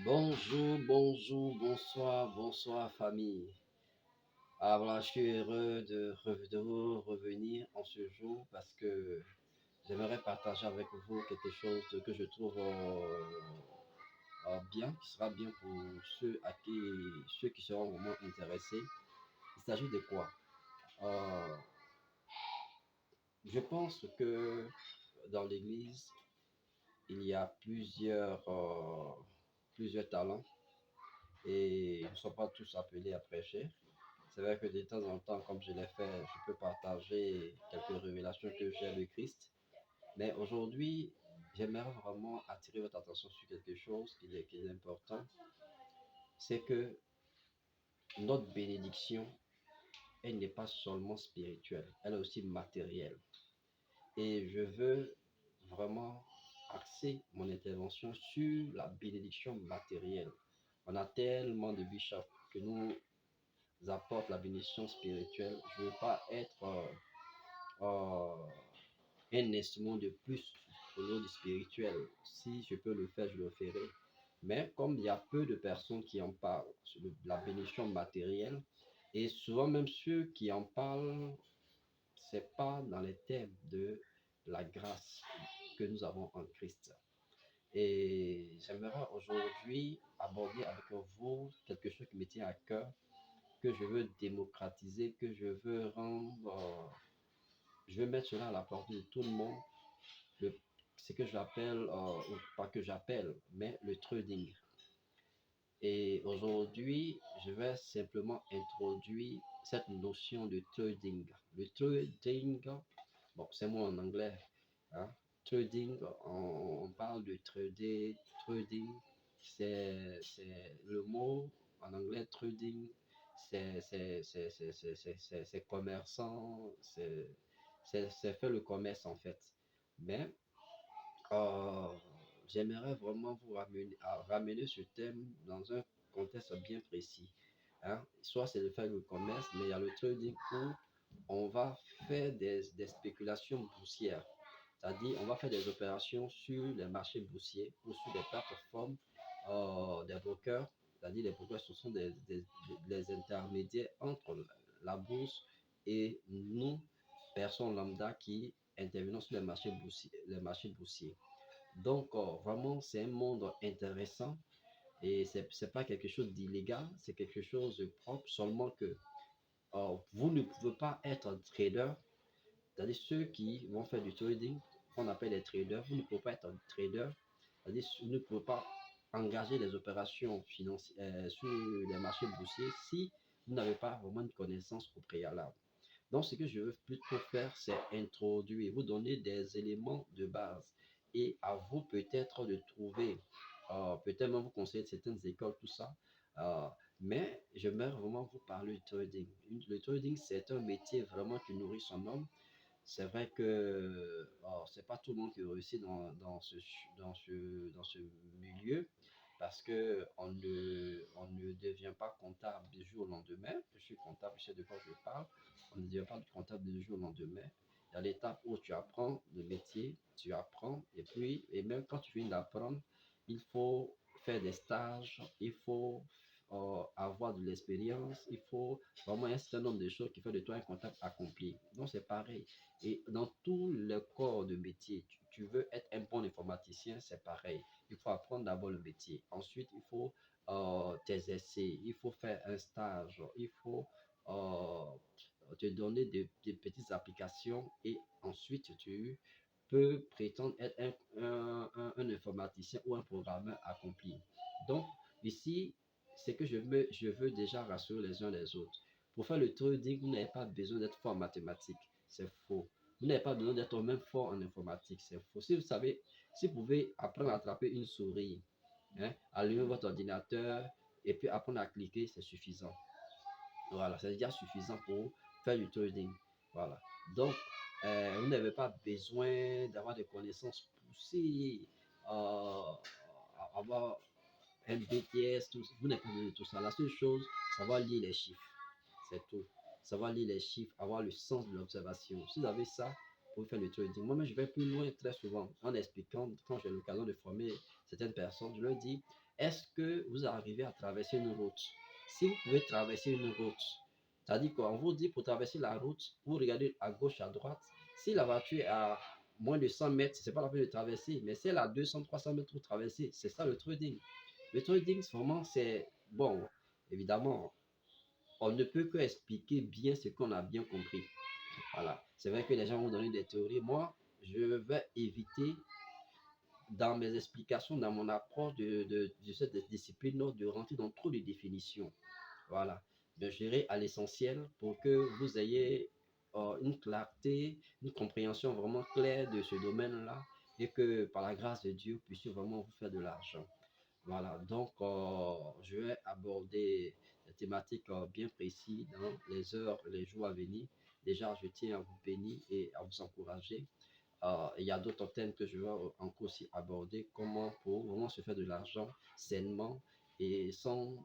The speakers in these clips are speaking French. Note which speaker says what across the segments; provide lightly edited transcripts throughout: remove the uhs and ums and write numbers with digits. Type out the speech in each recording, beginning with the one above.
Speaker 1: Bonjour, bonjour, bonsoir, bonsoir famille. Voilà, je suis heureux de revenir en ce jour parce que j'aimerais partager avec vous quelque chose que je trouve bien, qui sera bien pour ceux qui seront vraiment intéressés. Il s'agit de quoi? Euh, je pense que dans l'Église, il y a plusieurs talents et ils ne sont pas tous appelés à prêcher. C'est vrai que de temps en temps, comme je l'ai fait, je peux partager quelques révélations que j'ai de Christ. Mais aujourd'hui, j'aimerais vraiment attirer votre attention sur quelque chose qui est important. C'est que notre bénédiction, elle n'est pas seulement spirituelle, elle est aussi matérielle. Et je veux vraiment axer mon intervention sur la bénédiction matérielle. On a tellement de bishops que nous apportent la bénédiction spirituelle. Je ne veux pas être un instrument de plus au niveau du spirituel. Si je peux le faire, je le ferai. Mais comme il y a peu de personnes qui en parlent, sur la bénédiction matérielle, et souvent même ceux qui en parlent, c'est pas dans les thèmes de la grâce que nous avons en Christ. Et j'aimerais aujourd'hui aborder avec vous quelque chose qui me tient à cœur, que je veux démocratiser, que je veux rendre, je veux mettre cela à la portée de tout le monde, le, ce que j'appelle, ou pas que j'appelle, mais le trading. Et aujourd'hui, je vais simplement introduire cette notion de trading. Le trading, bon, c'est moi en anglais, hein. Trading, on parle de trader, trading, c'est le mot en anglais trading, c'est commerçant, c'est faire le commerce en fait. Mais euh, j'aimerais vraiment vous ramener ce thème dans un contexte bien précis, hein. Soit c'est de faire le commerce, mais il y a le trading où on va faire des spéculations boursières. C'est-à-dire, on va faire des opérations sur les marchés boursiers ou sur des plateformes des brokers. C'est-à-dire, les brokers, ce sont des intermédiaires entre la bourse et nous, personnes lambda qui intervenons sur les marchés boursiers. Donc, vraiment, c'est un monde intéressant et c'est pas quelque chose d'illégal, c'est quelque chose de propre, seulement que vous ne pouvez pas être un trader, c'est-à-dire ceux qui vont faire du trading, qu'on appelle les traders, vous ne pouvez pas être un trader, c'est-à-dire vous ne pouvez pas engager des opérations financières sur les marchés boursiers si vous n'avez pas vraiment une connaissance au préalable. Donc, ce que je veux plutôt faire, c'est introduire, vous donner des éléments de base et à vous peut-être de trouver, peut-être même vous conseiller de certaines écoles, tout ça. Euh, mais j'aimerais vraiment vous parler du trading. Le trading, c'est un métier vraiment qui nourrit son homme. C'est vrai que c'est pas tout le monde qui réussit dans ce milieu parce que on ne devient pas comptable du jour au lendemain. Je suis comptable, je sais de quoi je parle. On ne devient pas comptable du jour au lendemain. Il y a l'étape où tu apprends le métier, tu apprends, et même quand tu finis d'apprendre, il faut faire des stages, il faut avoir de l'expérience, il faut vraiment un certain nombre de choses qui font de toi un comptable accompli. Donc c'est pareil. Et dans tous les corps de métier, tu veux être un bon informaticien, c'est pareil. Il faut apprendre d'abord le métier. Ensuite, il faut t'exercer, il faut faire un stage, il faut euh, te donner des petites applications et ensuite tu peux prétendre être un informaticien ou un programmeur accompli. Donc, ici, c'est que je veux déjà rassurer les uns les autres. Pour faire le trading, vous n'avez pas besoin d'être fort en mathématiques. C'est faux. Vous n'avez pas besoin d'être même fort en informatique. C'est faux. Si vous savez, si vous pouvez apprendre à attraper une souris, hein, allumer votre ordinateur et puis apprendre à cliquer, c'est suffisant. Voilà, c'est déjà suffisant pour faire du trading. Voilà. Donc, vous n'avez pas besoin d'avoir des connaissances poussées, avoir un BTS, vous n'avez pas besoin de tout ça. La seule chose, savoir lire les chiffres. C'est tout. Savoir lire les chiffres, avoir le sens de l'observation. Si vous avez ça, vous pouvez faire le trading. Moi-même, je vais plus loin très souvent en expliquant, quand j'ai l'occasion de former certaines personnes, je leur dis, Est-ce que vous arrivez à traverser une route? Si vous pouvez traverser une route, c'est-à-dire qu'on vous dit pour traverser la route, vous regardez à gauche, à droite. Si la voiture est à moins de 100 mètres, c'est pas la peine de traverser. Mais si elle est à 200, 300 mètres pour traverser, c'est ça le trading. Le trading, vraiment, c'est bon. Évidemment, on ne peut que expliquer bien ce qu'on a bien compris. Voilà. C'est vrai que les gens vont donner des théories. Moi, je vais éviter dans mes explications, dans mon approche de cette discipline, de rentrer dans trop de définitions. Voilà. De gérer à l'essentiel pour que vous ayez une clarté, une compréhension vraiment claire de ce domaine-là et que par la grâce de Dieu, puissiez vraiment vous faire de l'argent. Voilà. Donc, je vais aborder des thématiques bien précises dans les heures, les jours à venir. Déjà, je tiens à vous bénir et à vous encourager. Il y a d'autres thèmes que je vais encore aussi aborder, comment pour vraiment se faire de l'argent sainement et sans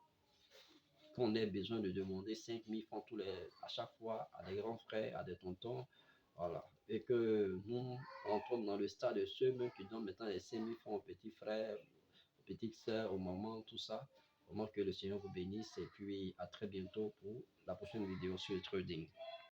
Speaker 1: qu'on ait besoin de demander 5 000 francs à chaque fois à des grands frères, à des tontons. Voilà. Et que nous entrons dans le stade de ceux mêmes qui donnent maintenant les 5 000 francs aux petits frères, aux petites sœurs, aux mamans, tout ça. Vraiment que le Seigneur vous bénisse et puis à très bientôt pour la prochaine vidéo sur le trading.